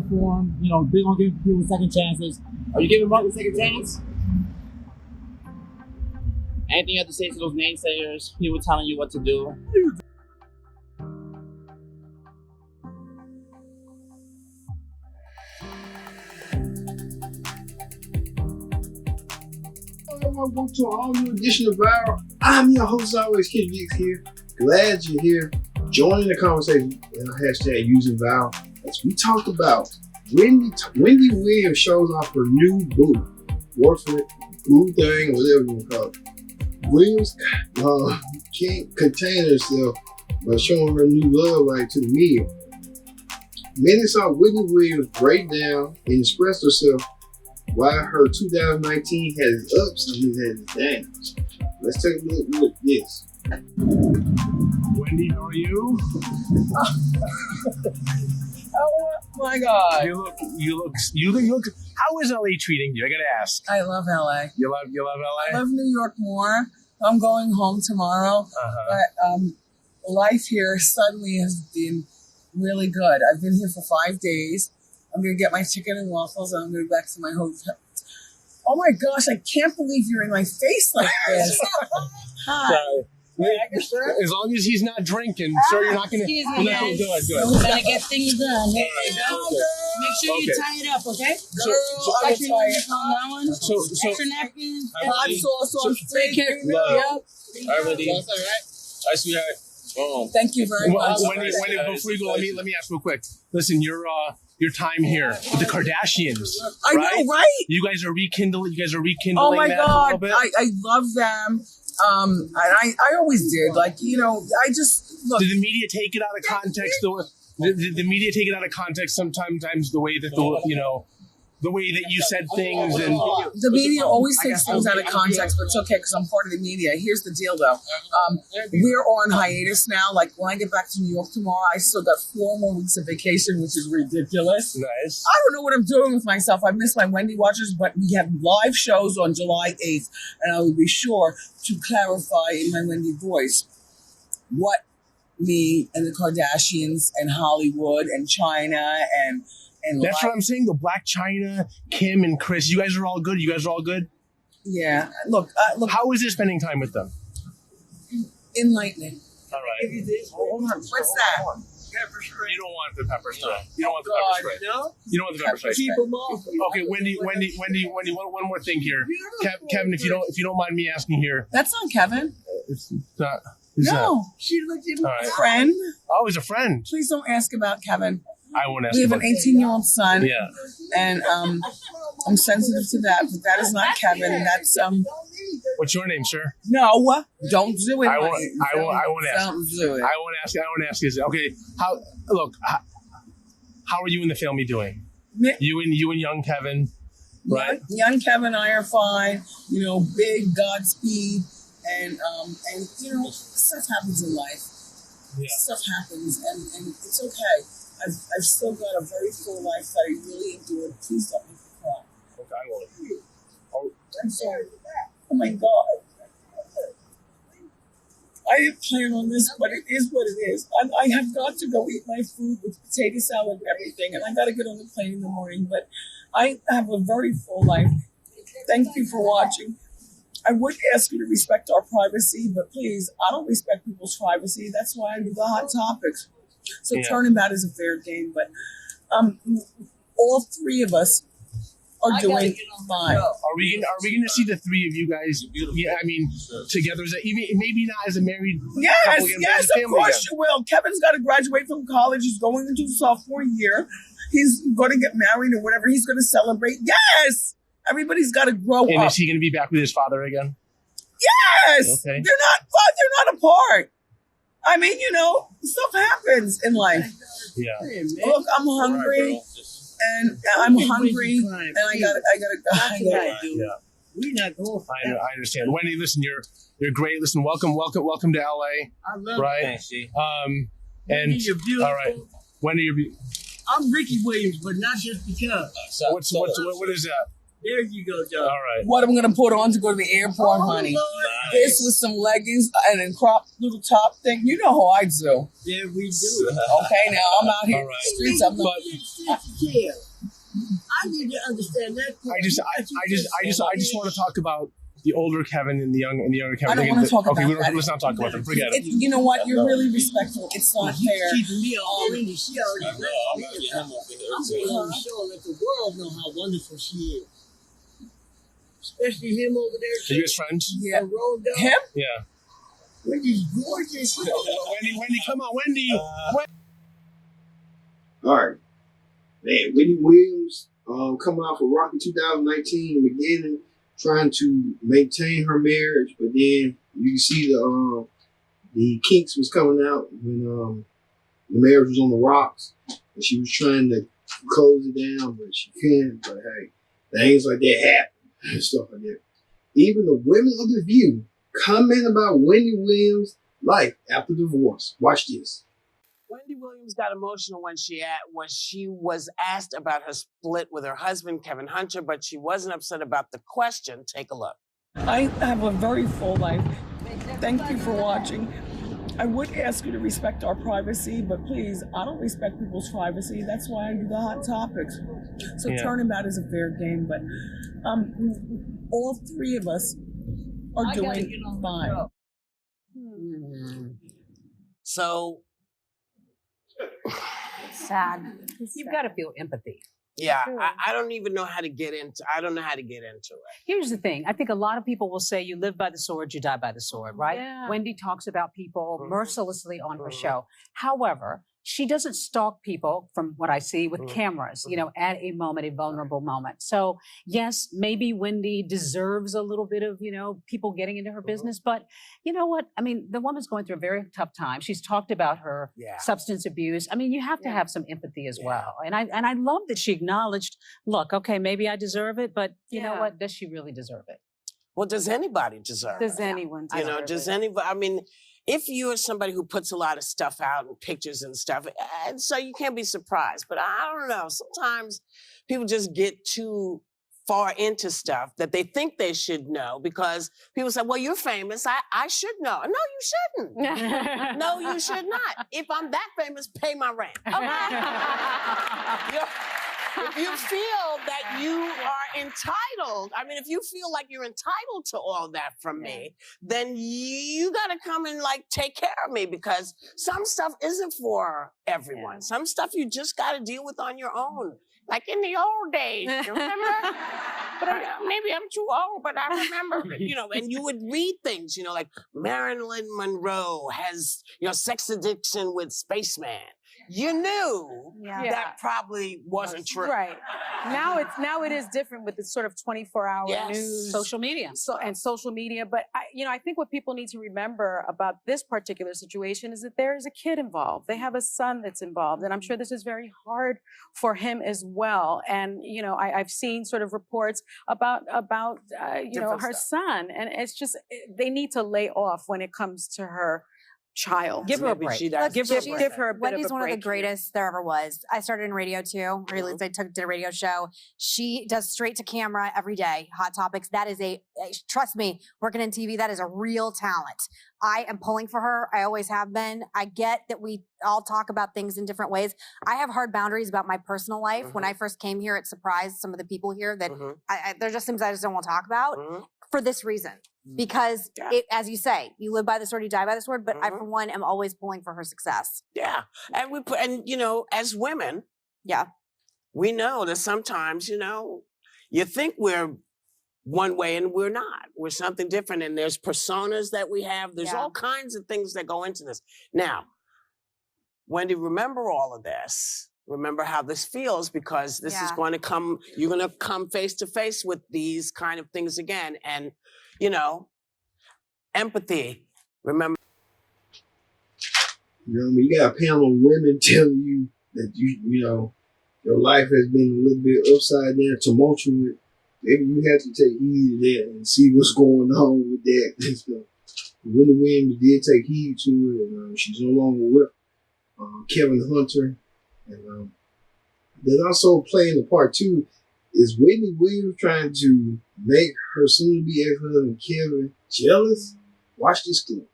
perform. You know, big on giving people second chances. Are you giving Mark a second chance? Anything you have to say to those naysayers? People telling you what to do? Welcome to a whole new edition of Viral. I'm your host, always, Kid Geeks here. Glad you're here, joining the conversation in our hashtag using Viral as we talk about Wendy Williams shows off her new boo, boyfriend, boo thing, whatever you want to call it. Williams can't contain herself by showing her new love life to the media. Many saw Wendy Williams break down and express herself why her 2019 has its ups and it has its downs. Let's take a look at this. Wendy, how are you? Oh my God! You look. How is LA treating you? I gotta ask. I love LA. You love LA. I love New York more. I'm going home tomorrow, but life here suddenly has been really good. I've been here for 5 days. I'm going to get my chicken and waffles, and I'm going to go back to my hotel. Oh my gosh, I can't believe you're in my face like this. Hi. As long as he's not drinking, sir, you're not going to do it. Good. We're going to get things done. Right, Make sure you tie it up, okay? So I can tie it on that one. Extra napkins. Hot sauce on steak. Take care. Yep. All right, Wendy. All right, sweetheart. Boom. Thank you very much. Wendy, before you go, let me ask real quick. Listen, your time here with the Kardashians. I know, right? You guys are rekindling. Oh my that God, a little bit. I love them. And I always did. Like, you know, I just look. Did the media take it out of context? Did the media take it out of context sometimes the way that the way that you said things and the media always takes things out of context, but it's okay because I'm part of the media. Here's the deal, though. We're on hiatus now. Like, when I get back to New York tomorrow, I still got 4 more weeks of vacation, which is ridiculous. Nice. I don't know what I'm doing with myself. I miss my Wendy watchers, but we have live shows on July 8th, and I will be sure to clarify in my Wendy voice what me and the Kardashians and Hollywood and China and that's what I'm saying. The Black China, Kim and Chris, you guys are all good. Yeah. Look. How is it spending time with them? Enlightening. All right. Hold on. What's that? Pepper spray. You don't want the pepper spray. You don't want the pepper spray. No? You don't want the pepper spray. Keep them off. Okay, Wendy. One more thing here, Kevin. If you don't mind me asking here. That's not Kevin. It's not. No. She looked at my friend. Oh, he's a friend. Please don't ask about Kevin. I won't ask. We have an 18-year-old son. Yeah. And I'm sensitive to that, but that is not Kevin. That's What's your name, sir? No, don't do it. I won't ask. Don't do it. I won't ask. Okay. How are you and the family doing? You and young Kevin, right? Young Kevin and I are fine. You know, big Godspeed, and you know, stuff happens in life. Yeah. Stuff happens, and it's okay. I've still got a very full life that I really enjoyed. Please don't make me cry. Okay, I won't. Oh, I'm sorry. Oh my God. I didn't plan on this, but it is what it is. I have got to go eat my food with potato salad and everything, and I got to get on the plane in the morning, but I have a very full life. Thank you for watching. I would ask you to respect our privacy, but please, I don't respect people's privacy. That's why I do the hot topics. So turnabout is a fair game, but all 3 of us are doing fine. Are we going to see the 3 of you guys? Yeah, I mean, together. Is that even maybe not as a married couple again, yes, of course you will. Kevin's got to graduate from college. He's going into his sophomore year. He's going to get married or whatever. He's going to celebrate. Yes, everybody's got to grow up. And is he going to be back with his father again? Yes, okay. They're not apart. I mean, you know, stuff happens in life. Yeah. Look, I'm hungry, and I gotta go. Yeah. We're not going for that. I understand. Wendy, listen, you're great. Listen, welcome to LA. I love right? it. And you're beautiful. All right. Wendy, you're beautiful. I'm Ricky Williams, but not just because. What is that? There you go, John. All right. What I'm gonna put on to go to the airport, honey? this with some leggings and a crop little top thing. You know how I do. Yeah, we do. Okay, now I'm out here in the streets. I'm not. I need to understand that. I just want to talk about the older Kevin and the younger Kevin. I don't want to talk about that. Let's not talk about them. Forget it. You know what? You're really respectful. It's not fair. Keeping me all Wendy. She already I'm not getting him over here. I'm going to show let the world know how wonderful she is. Especially him over there. Are you guys friends? Yeah. Road dog. Him? Yeah. Wendy's gorgeous. Wendy, come on, Wendy. All right. Man, Wendy Williams coming off of Rocky 2019 in the beginning, trying to maintain her marriage, but then you see the kinks was coming out when the marriage was on the rocks, and she was trying to close it down, but she couldn't. But hey, things like that happen and stuff like that. Even the women of The View comment about Wendy Williams' life after divorce. Watch this. Wendy Williams got emotional when she was asked about her split with her husband, Kevin Hunter, but she wasn't upset about the question. Take a look. I have a very full life. Thank you for watching. I would ask you to respect our privacy, but please, I don't respect people's privacy. That's why I do the hot topics. So turnabout is a fair game, but all three of us are doing fine. So It's sad. You've got to feel empathy. yeah, I don't even know how to get into. I don't know how to get into it. Here's the thing. I think a lot of people will say you live by the sword, you die by the sword, right? Yeah. Wendy talks about people mercilessly on her show. However, she doesn't stalk people from what I see with cameras, you know, at a moment, a vulnerable moment. So yes, maybe Wendy deserves a little bit of, you know, people getting into her business, but you know what? I mean, the woman's going through a very tough time. She's talked about her substance abuse. I mean, you have to have some empathy as well. And I love that she acknowledged, look, okay, maybe I deserve it, but you know what? Does she really deserve it? Well, does anybody deserve it? Does anyone deserve You know, does anybody? I mean, if you're somebody who puts a lot of stuff out and pictures and stuff, and so you can't be surprised. But I don't know. Sometimes people just get too far into stuff that they think they should know because people say, well, you're famous. I should know. No, you shouldn't. No, you should not. If I'm that famous, pay my rent. If you feel that you are entitled, I mean, if you feel like you're entitled to all that from me, then you got to come and like take care of me because some stuff isn't for everyone. Some stuff you just got to deal with on your own. Like in the old days, you remember? But maybe I'm too old, but I remember, you know, and you would read things, you know, like Marilyn Monroe has, you know, sex addiction with Spaceman. You knew that probably wasn't true. Right. Now it is different with this sort of 24-hour news. Social media. And social media. But I think what people need to remember about this particular situation is that there is a kid involved. They have a son that's involved. And I'm sure this is very hard for him as well. And, you know, I've seen sort of reports about you know, her son. And it's just, they need to lay off when it comes to her child. Give her a break. Give her a bit Wendy's of a one of break the greatest there ever was. I started in radio too. Or at least I did a radio show. She does straight to camera every day. Hot topics. That is trust me, working in TV, that is a real talent. I am pulling for her. I always have been. I get that we all talk about things in different ways. I have hard boundaries about my personal life. When I first came here, it surprised some of the people here that there are just things I just don't want to talk about for this reason. Because it, as you say, you live by the sword, you die by the sword. But I, for one, am always pulling for her success. Yeah, and you know, as women, we know that sometimes, you know, you think we're one way and we're not. We're something different, and there's personas that we have. There's all kinds of things that go into this. Now, Wendy, remember all of this. Remember how this feels because this is going to come. You're going to come face to face with these kind of things again, and. You know, empathy. Remember. You know what I mean? You got a panel of women telling you that you know, your life has been a little bit upside down, tumultuous. Maybe you have to take heed of that and see what's going on with that and stuff. Wendy Williams did take heed to it, and she's no longer with Kevin Hunter. And there's also playing the part too. Is Wendy Williams trying to make her soon-to-be ex-husband Kevin jealous? Watch this clip.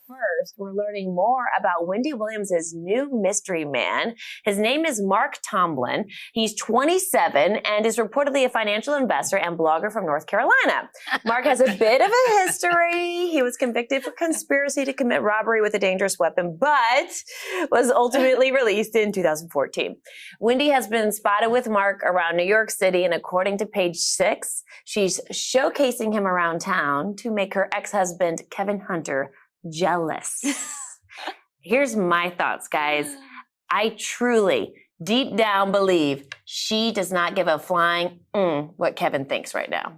First, we're learning more about Wendy Williams' new mystery man. His name is Mark Tomlin. He's 27 and is reportedly a financial investor and blogger from North Carolina. Mark has a bit of a history. He was convicted for conspiracy to commit robbery with a dangerous weapon, but was ultimately released in 2014. Wendy has been spotted with Mark around New York City, and according to Page 6, she's showcasing him around town to make her ex-husband, Kevin Hunter, jealous. Here's my thoughts, guys. I truly, deep down, believe she does not give a flying what Kevin thinks right now.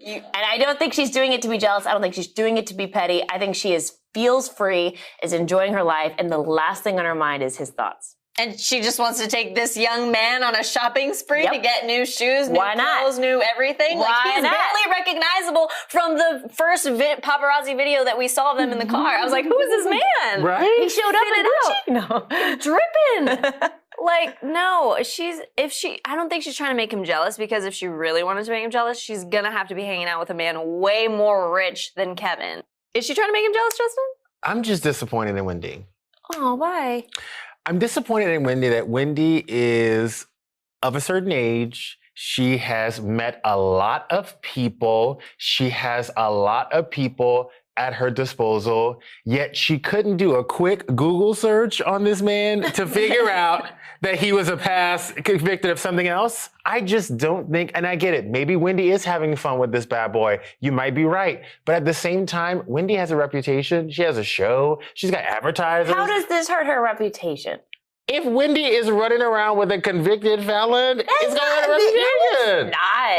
And I don't think she's doing it to be jealous. I don't think she's doing it to be petty. I think she feels free, is enjoying her life, and the last thing on her mind is his thoughts. And she just wants to take this young man on a shopping spree to get new shoes, new clothes, new everything. Like, he is barely recognizable from the first paparazzi video that we saw of them in the car. I was like, who is this man? Right? He showed up in dripping. Like, no, I don't think she's trying to make him jealous, because if she really wanted to make him jealous, she's gonna have to be hanging out with a man way more rich than Kevin. Is she trying to make him jealous, Justin? I'm just disappointed in Wendy. Oh, why? I'm disappointed in Wendy that Wendy is of a certain age. She has met a lot of people. She has a lot of people at her disposal, yet she couldn't do a quick Google search on this man to figure out that he was a past convicted of something else. I just don't think, and I get it, maybe Wendy is having fun with this bad boy. You might be right. But at the same time, Wendy has a reputation. She has a show. She's got advertisers. How does this hurt her reputation? If Wendy is running around with a convicted felon, it's going to hurt her reputation.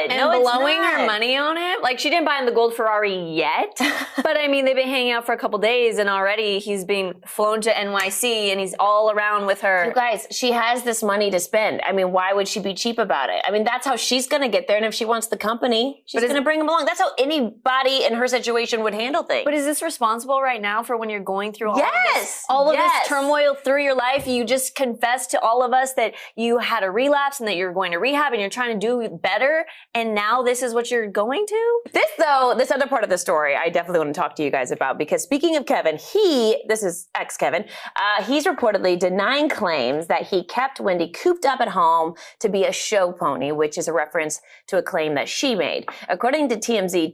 And blowing her money on him? Like, she didn't buy him the gold Ferrari yet. But I mean, they've been hanging out for a couple days, and already he's being flown to NYC, and he's all around with her. You guys, she has this money to spend. I mean, why would she be cheap about it? I mean, that's how she's going to get there. And if she wants the company, she's going to bring him along. That's how anybody in her situation would handle things. But is this responsible right now for when you're going through all of this turmoil through your life? You just confessed to all of us that you had a relapse and that you're going to rehab and you're trying to do better, and now this is what you're going to? This other part of the story, I definitely want to talk to you guys about, because speaking of Kevin, this is ex-Kevin, he's reportedly denying claims that he kept Wendy cooped up at home to be a show pony, which is a reference to a claim that she made. According to TMZ,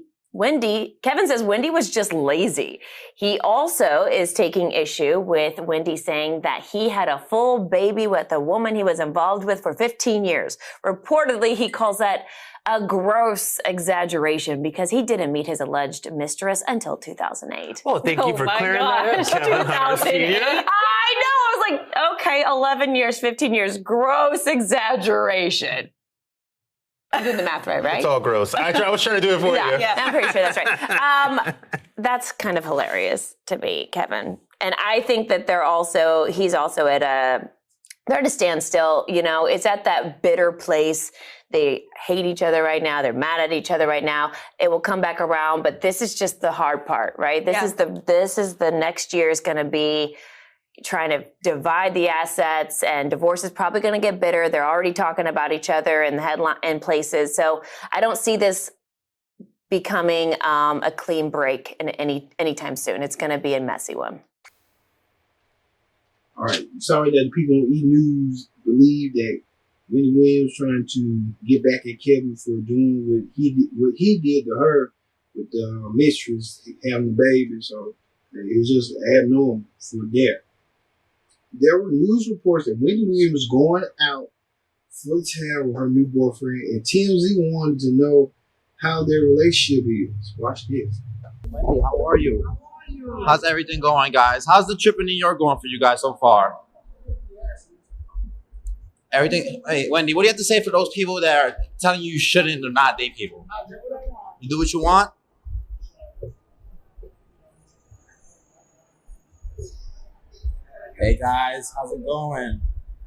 Kevin says Wendy was just lazy. He also is taking issue with Wendy saying that he had a full baby with a woman he was involved with for 15 years. Reportedly, he calls that a gross exaggeration because he didn't meet his alleged mistress until 2008. Well, thank you for clearing that up. 2008. I know. I was like, okay, 11 years, 15 years, gross exaggeration. I'm doing the math right? It's all gross. I was trying to do it for you. Yeah, I'm pretty sure that's right. That's kind of hilarious to me, Kevin. And I think that he's also they're at a standstill. You know, it's at that bitter place. They hate each other right now. They're mad at each other right now. It will come back around, but this is just the hard part, right? This is the next year is going to be trying to divide the assets, and divorce is probably going to get bitter. They're already talking about each other in the headline and places. So I don't see this becoming a clean break in anytime soon. It's going to be a messy one. All right. Sorry that people on E-News believe that Wendy Williams trying to get back at Kevin for doing what he did to her with the mistress having the baby. So it was just abnormal for that. There were news reports that Wendy Williams was going out for town with her new boyfriend, and TMZ wanted to know how their relationship is. Watch this. Wendy, how are you? How's everything going, guys? How's the trip in New York going for you guys so far? Everything. Hey, Wendy, what do you have to say for those people that are telling you shouldn't or not date people? You do what you want? Hey guys, how's it going?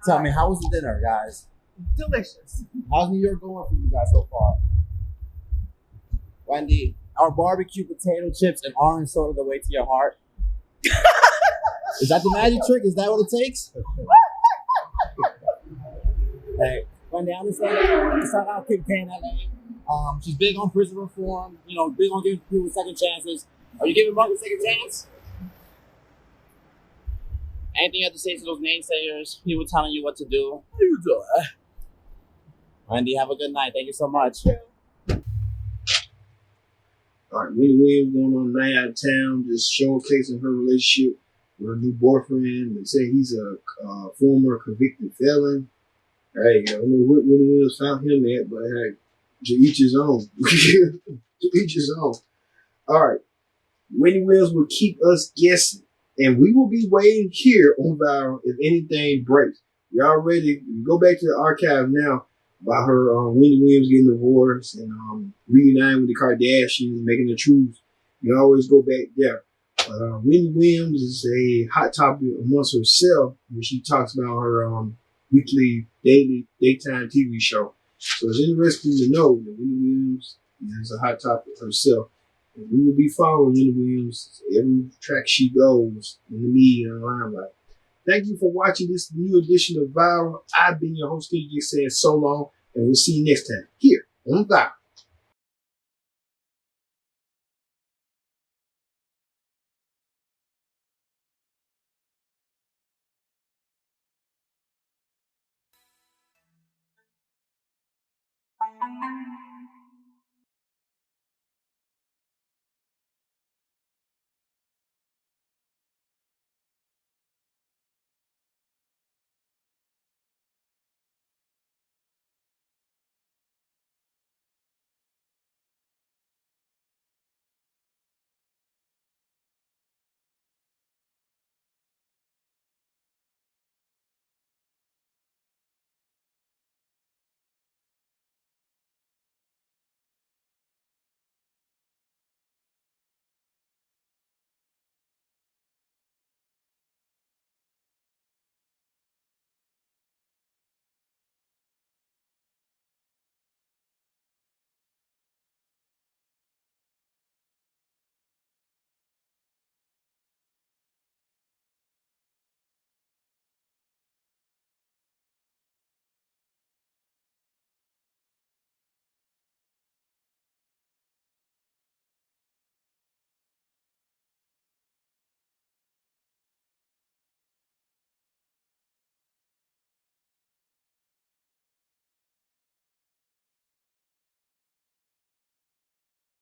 Tell me, how was the dinner, guys? Delicious. How's New York going for you guys so far? Wendy, are barbecue potato chips and orange soda the way to your heart? Is that the magic trick? Is that what it takes? Hey, Wendy, I understand that. Shout out Kim K in LA. She's big on prison reform, big on giving people second chances. Are you giving Mark a second chance? Anything you have to say to those naysayers? People telling you what to do? How you doing? Wendy, have a good night. Thank you so much. All right, Wendy Williams going on a night out of town, just showcasing her relationship with her new boyfriend. They say he's a former convicted felon. Hey, I don't know what Wendy Williams found him at, but hey, to each his own. To each his own. All right, Wendy Williams will keep us guessing, and we will be waiting here on Viral if anything breaks. Y'all ready? Go back to the archive now about her Wendy Williams getting divorced and reuniting with the Kardashians, making the truth. You always go back there. Wendy Williams is a hot topic amongst herself when she talks about her weekly, daily, daytime TV show. So it's interesting to know that Wendy Williams is a hot topic herself. And we will be following Wendy Williams every track she goes in the media and limelight. Thank you for watching this new edition of Viral. I've been your host, KJ, saying so long, and we'll see you next time here on Viral.